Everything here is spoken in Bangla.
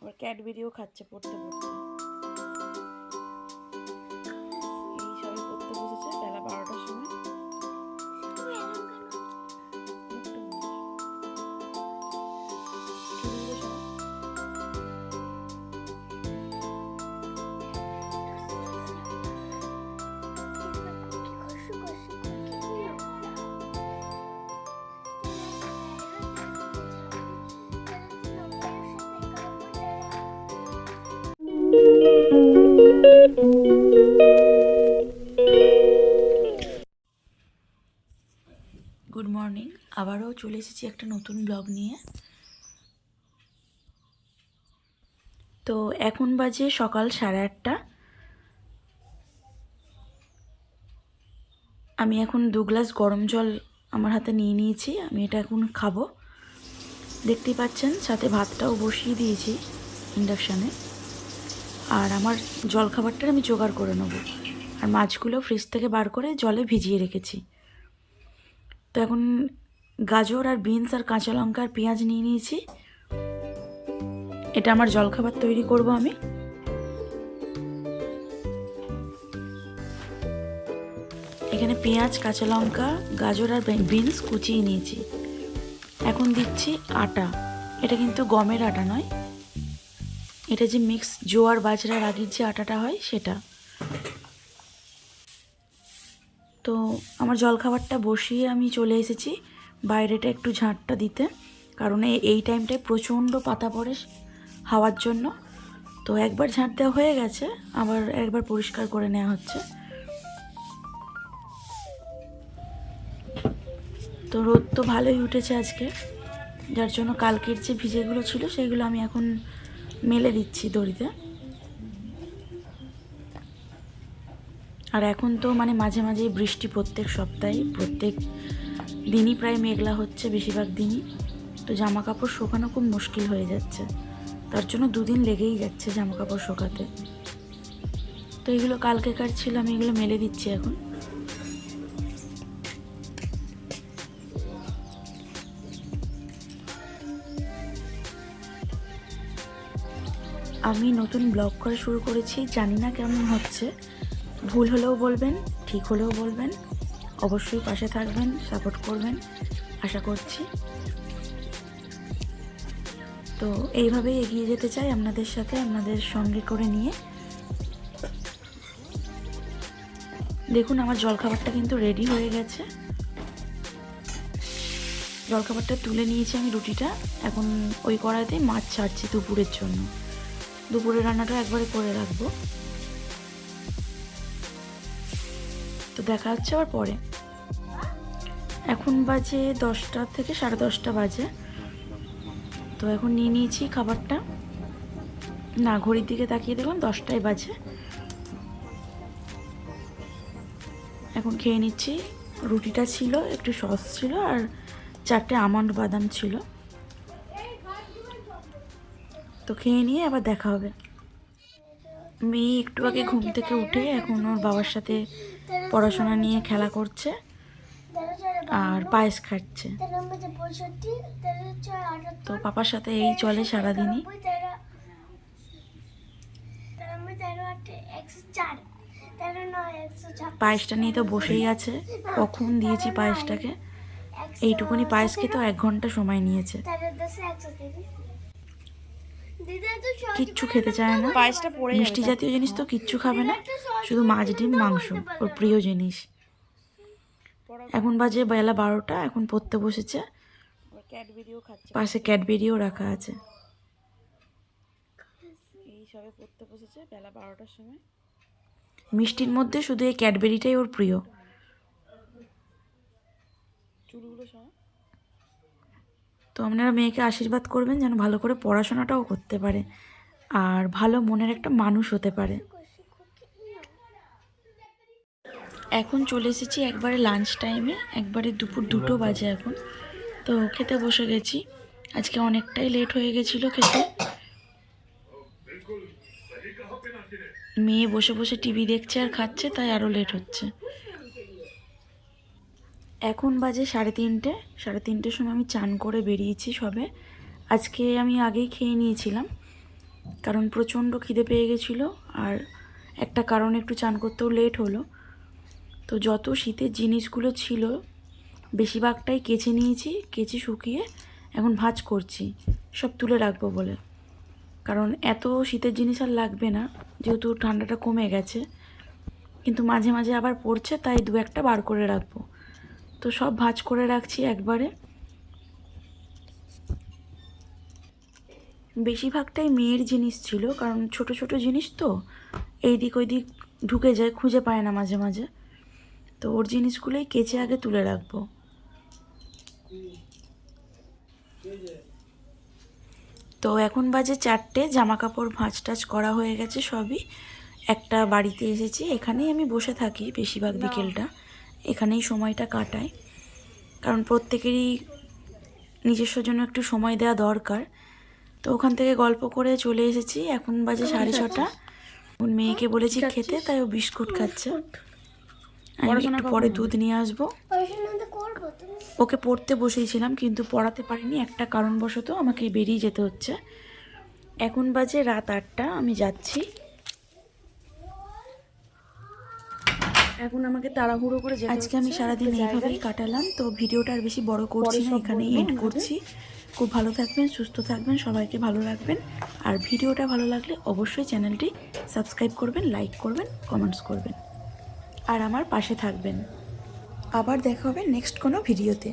আবার ক্যাডবেরিও খাচ্ছে পড়তে পড়তে। এই সবে পড়তে বসেছে বেলা 12টার সময়। গুড মর্নিং, আবারও চলে এসেছি একটা নতুন ব্লগ নিয়ে। তো এখন বাজে সকাল 8:30। আমি এখন 2 গ্লাস গরম জল আমার হাতে নিয়ে নিয়েছি, আমি এটা এখন খাবো। দেখতেই পাচ্ছেন সাথে ভাতটাও বসিয়ে দিয়েছি ইন্ডাকশানে। আর আমার জলখাবারটা আমি জোগাড় করে নেবো। আর মাছগুলো ফ্রিজ থেকে বার করে জলে ভিজিয়ে রেখেছি। তো এখন গাজর আর বিনস আর কাঁচা লঙ্কা আর পেঁয়াজ নিয়ে নিয়েছি। এটা আমার জলখাবার তৈরি করব আমি। এখানে পেঁয়াজ, কাঁচা লঙ্কা, গাজর আর বিনস কুচিয়ে নিয়েছি। এখন দিচ্ছি আটা। এটা কিন্তু গমের আটা নয়, এটা যে মিক্স জোয়ার বাজরা রাগির যে আটাটা হয় সেটা। তো আমার জলখাবারটা বসিয়ে আমি চলে এসেছি বাইরেটা একটু ঝাঁটটা দিতে, কারণ এই টাইমটায় প্রচণ্ড পাতা পড়ে হাওয়ার জন্য। তো একবার ঝাঁট দেওয়া হয়ে গেছে, আবার একবার পরিষ্কার করে নেওয়া হচ্ছে। তো রোদ তো ভালোই উঠেছে আজকে, যার জন্য কালকের যে ভিজেগুলো ছিল সেগুলো আমি এখন মেলে দিচ্ছি দড়িতে। আর এখন তো মাঝে মাঝে বৃষ্টি, প্রত্যেক সপ্তাহে প্রত্যেক দিনই প্রায় মেঘলা হচ্ছে, বেশিরভাগ দিনই। তো জামা কাপড় শোকানো খুব মুশকিল হয়ে যাচ্ছে, তার জন্য 2 দিন লেগেই যাচ্ছে জামা কাপড় শোকাতে। তো এগুলো কালকেকার ছিল, আমি এগুলো মেলে দিচ্ছি এখন। আমি নতুন ব্লগ করা শুরু করেছি, জানি না কেমন হচ্ছে। ভুল হলেও বলবেন, ঠিক হলেও বলবেন, অবশ্যই পাশে থাকবেন, সাপোর্ট করবেন আশা করছি। তো এইভাবেই এগিয়ে যেতে চাই আপনাদের সাথে, আপনাদের সঙ্গে করে নিয়ে। দেখুন আমার জলখাবারটা কিন্তু রেডি হয়ে গেছে। জলখাবারটা তুলে নিয়েছি আমি, রুটিটা এখন ওই কড়াইতে মাছ ছাড়ছি দুপুরের জন্য। দুপুরের রান্নাটা একবারে করে রাখবো। তো দেখা হচ্ছে আবার পরে। এখন বাজে 10টা থেকে 10:30 বাজে। তো এখন নিয়ে নিয়েছি খাবারটা, না ঘড়ির দিকে তাকিয়ে দেখলাম 10টাই বাজে। এখন খেয়ে নিচ্ছি। রুটিটা ছিল, একটু সস ছিল আর 4টে আমন্ড বাদাম ছিল। তো খেয়ে নিয়ে আবার দেখা হবে। মেয়ে একটু আগে ঘুম থেকে উঠে এখন ওর বাবার সাথে পড়াশোনা নিয়ে খেলা করছে আর পায়েস খাচ্ছে। তো পাপার সাথে এই চলে সারাদিনই। পায়েসটা নিয়ে তো বসেই আছে, কখন দিয়েছি পায়েসটাকে। এইটুকুনি পায়েস খেতে 1 ঘন্টা সময় নিয়েছে। কিচ্ছু খেতে চায় না, মিষ্টি জাতীয় জিনিস তো কিচ্ছু খাবে না, শুধু মাছ, ডিম, মাংস ওর প্রিয় জিনিস। এখন বাজে বেলা 12টা, এখন পড়তে বসেছে। পাশে ক্যাডবেরিও রাখা আছে। এই সবে পড়তে বসেছে বেলা 12টার সময়। মিষ্টির মধ্যে শুধু এই ক্যাডবেরিটাই ওর প্রিয়। তো আপনারা মেয়েকে আশীর্বাদ করবেন যেন ভালো করে পড়াশোনাটাও করতে পারে আর ভালো মনের একটা মানুষ হতে পারে। এখন চলে এসেছি একবারে লাঞ্চ টাইমে, একবারে দুপুর 2টো বাজে এখন। তো খেতে বসে গেছি। আজকে অনেকটাই লেট হয়ে গেছিলো খেতে। মেয়ে বসে বসে টিভি দেখছে আর খাচ্ছে, তাই আরও লেট হচ্ছে। এখন বাজে 3:30। 3:30টার সময় আমি চান করে বেরিয়েছি সবে। আজকে আমি আগেই খেয়ে নিয়েছিলাম, কারণ প্রচণ্ড খিদে পেয়ে গেছিলো, আর একটা কারণে একটু চান করতেও লেট হলো। তো যত শীতের জিনিসগুলো ছিল বেশিরভাগটাই কেচে নিয়েছি, কেচে শুকিয়ে এখন ভাঁজ করছি, সব তুলে রাখবো বলে। কারণ এত শীতের জিনিস আর লাগবে না, যেহেতু ঠান্ডাটা কমে গেছে, কিন্তু মাঝে মাঝে আবার পড়ছে, তাই দু একটা বার করে রাখবো। তো সব ভাঁজ করে রাখছি একবারে। বেশিরভাগটাই মেয়ের জিনিস ছিল, কারণ ছোট ছোট জিনিস তো এই দিক ওই দিক ঢুকে যায়, খুঁজে পায় না মাঝে মাঝে। তো ওর জিনিসগুলোই কেচে আগে তুলে রাখবো। তো এখন বাজে 4টে, জামা কাপড় ভাঁজ টাজ করা হয়ে গেছে সবই। একটা বাড়িতে এসেছি, এখানেই আমি বসে থাকি বেশিরভাগ বিকেলটা, এখানেই সময়টা কাটাই। কারণ প্রত্যেকেরই নিজস্ব জন্য একটু সময় দেওয়া দরকার। তো ওখান থেকে গল্প করে চলে এসেছি, এখন বাজে 6:30। এখন মেয়েকে বলেছি খেতে, তাই ও বিস্কুট খাচ্ছে। আমি একটু পরে দুধ নিয়ে আসবো। ওকে পড়তে বসেছিলাম, কিন্তু পড়াতে পারিনি, একটা কারণবশত আমাকে বেরিয়ে যেতে হচ্ছে। এখন বাজে রাত 8টা, আমি যাচ্ছি। এখন আমাকে তাড়াহুড়ো করে আজকে আমি সারাদিন এইভাবেই কাটালাম। তো ভিডিওটা আর বেশি বড় করছি না, এখানেই এন্ড করছি। খুব ভালো থাকবেন, সুস্থ থাকবেন, সবাইকে ভালো রাখবেন। আর ভিডিওটা ভালো লাগলে অবশ্যই চ্যানেলটি সাবস্ক্রাইব করবেন, লাইক করবেন, কমেন্টস করবেন, আর আমার পাশে থাকবেন। আবার দেখা হবে নেক্সট কোনো ভিডিওতে।